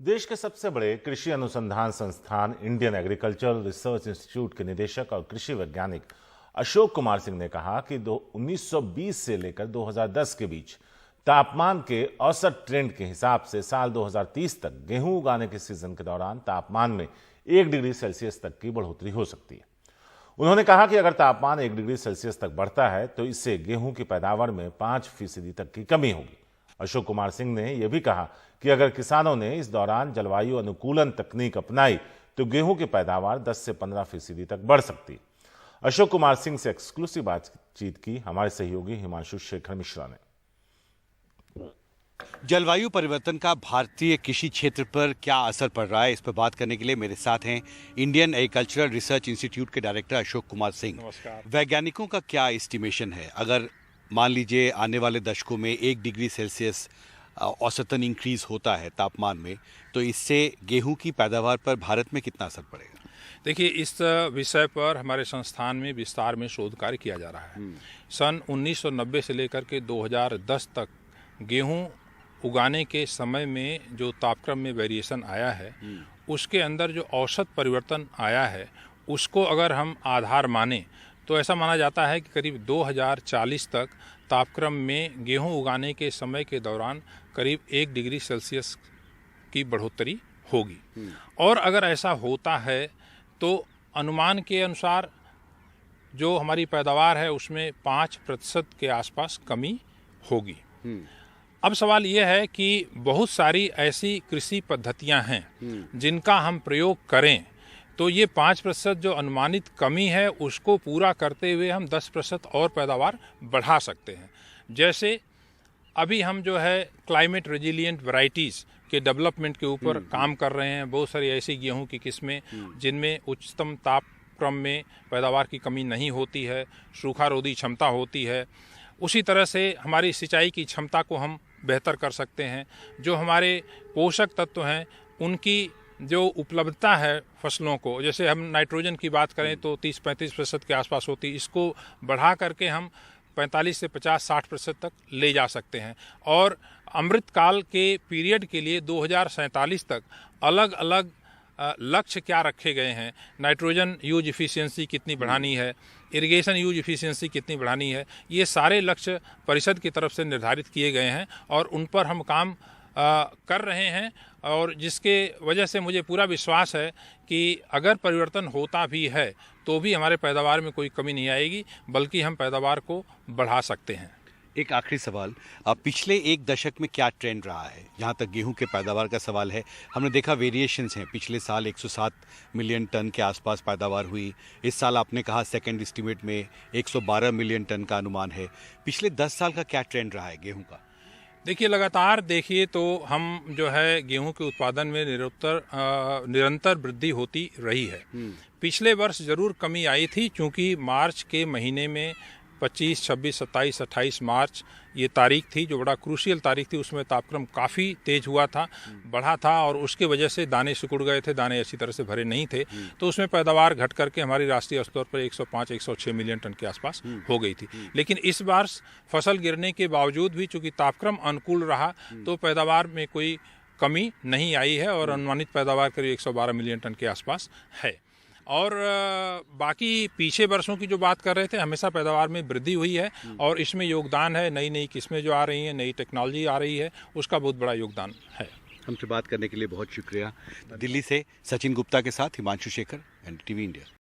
देश के सबसे बड़े कृषि अनुसंधान संस्थान इंडियन एग्रीकल्चरल रिसर्च इंस्टीट्यूट के निदेशक और कृषि वैज्ञानिक अशोक कुमार सिंह ने कहा कि 1920 से लेकर 2010 के बीच तापमान के औसत ट्रेंड के हिसाब से साल 2030 तक गेहूं उगाने के सीजन के दौरान तापमान में 1 डिग्री सेल्सियस तक की बढ़ोतरी हो सकती है। उन्होंने कहा कि अगर तापमान 1 डिग्री सेल्सियस तक बढ़ता है तो इससे गेहूं की पैदावार में 5% तक की कमी होगी। अशोक कुमार सिंह ने यह भी कहा कि अगर किसानों ने इस दौरान जलवायु अनुकूलन तकनीक अपनाई तो गेहूं की पैदावार 10 से 15% तक बढ़ सकती है। अशोक कुमार सिंह से एक्सक्लूसिव बातचीत की हमारे सहयोगी हिमांशु शेखर मिश्रा ने। जलवायु परिवर्तन का भारतीय कृषि क्षेत्र पर क्या असर पड़ रहा है, इस पर बात करने के लिए मेरे साथ हैं इंडियन एग्रीकल्चरल रिसर्च इंस्टीट्यूट के डायरेक्टर अशोक कुमार सिंह। नमस्कार। वैज्ञानिकों का क्या एस्टिमेशन है, अगर मान लीजिए आने वाले दशकों में 1 डिग्री सेल्सियस औसतन इंक्रीज होता है तापमान में, तो इससे गेहूं की पैदावार पर भारत में कितना असर पड़ेगा? देखिए, इस विषय पर हमारे संस्थान में विस्तार में शोध कार्य किया जा रहा है। सन 1990 से लेकर के 2010 तक गेहूं उगाने के समय में जो तापक्रम में वेरिएशन आया है, उसके अंदर जो औसत परिवर्तन आया है, उसको अगर हम आधार माने तो ऐसा माना जाता है कि करीब 2040 तक तापक्रम में गेहूं उगाने के समय के दौरान करीब 1 डिग्री सेल्सियस की बढ़ोतरी होगी। और अगर ऐसा होता है तो अनुमान के अनुसार जो हमारी पैदावार है उसमें 5% के आसपास कमी होगी। अब सवाल यह है कि बहुत सारी ऐसी कृषि पद्धतियां हैं जिनका हम प्रयोग करें तो ये 5% जो अनुमानित कमी है उसको पूरा करते हुए हम 10% और पैदावार बढ़ा सकते हैं। जैसे अभी हम जो है क्लाइमेट रेजिलिएंट वैरायटीज़ के डेवलपमेंट के ऊपर काम कर रहे हैं। बहुत सारी ऐसी गेहूं की किस्में जिनमें उच्चतम तापक्रम में पैदावार की कमी नहीं होती है, सूखा रोधी क्षमता होती है। उसी तरह से हमारी सिंचाई की क्षमता को हम बेहतर कर सकते हैं। जो हमारे पोषक तत्व हैं उनकी जो उपलब्धता है फसलों को, जैसे हम नाइट्रोजन की बात करें तो 30-35% के आसपास होती है, इसको बढ़ा करके हम 45 से 50-60% तक ले जा सकते हैं। और अमृतकाल के पीरियड के लिए 2047 तक अलग अलग लक्ष्य क्या रखे गए हैं, नाइट्रोजन यूज इफ़िशियंसी कितनी बढ़ानी है, इरिगेशन यूज इफ़िशियंसी कितनी बढ़ानी है, ये सारे लक्ष्य परिषद की तरफ से निर्धारित किए गए हैं और उन पर हम काम कर रहे हैं। और जिसके वजह से मुझे पूरा विश्वास है कि अगर परिवर्तन होता भी है तो भी हमारे पैदावार में कोई कमी नहीं आएगी, बल्कि हम पैदावार को बढ़ा सकते हैं। एक आखिरी सवाल, पिछले एक दशक में क्या ट्रेंड रहा है जहाँ तक गेहूं के पैदावार का सवाल है? हमने देखा वेरिएशंस हैं। पिछले साल 107 मिलियन टन के आसपास पैदावार हुई। इस साल आपने कहा सेकंड एस्टीमेट में 112 मिलियन टन का अनुमान है। पिछले 10 साल का क्या ट्रेंड रहा है गेहूं का? देखिए, लगातार देखिए तो हम जो है गेहूं के उत्पादन में निरंतर वृद्धि होती रही है। पिछले वर्ष जरूर कमी आई थी, क्योंकि मार्च के महीने में 25, 26, 27, 28 मार्च ये तारीख थी जो बड़ा क्रूशियल तारीख थी। उसमें तापक्रम काफ़ी तेज हुआ था, बढ़ा था, और उसके वजह से दाने सिकुड़ गए थे, दाने अच्छी तरह से भरे नहीं थे। तो उसमें पैदावार घट करके हमारी राष्ट्रीय स्तर पर 105-106 मिलियन टन के आसपास हो गई थी। लेकिन इस बार फसल गिरने के बावजूद भी चूंकि तापक्रम अनुकूल रहा तो पैदावार में कोई कमी नहीं आई है और अनुमानित पैदावार करीब 112 मिलियन टन के आसपास है। और बाकी पीछे वर्षों की जो बात कर रहे थे, हमेशा पैदावार में वृद्धि हुई है और इसमें योगदान है नई नई किस्में जो आ रही हैं, नई टेक्नोलॉजी आ रही है, उसका बहुत बड़ा योगदान है। हमसे बात करने के लिए बहुत शुक्रिया। दिल्ली से सचिन गुप्ता के साथ हिमांशु शेखर, एनडीटीवी इंडिया।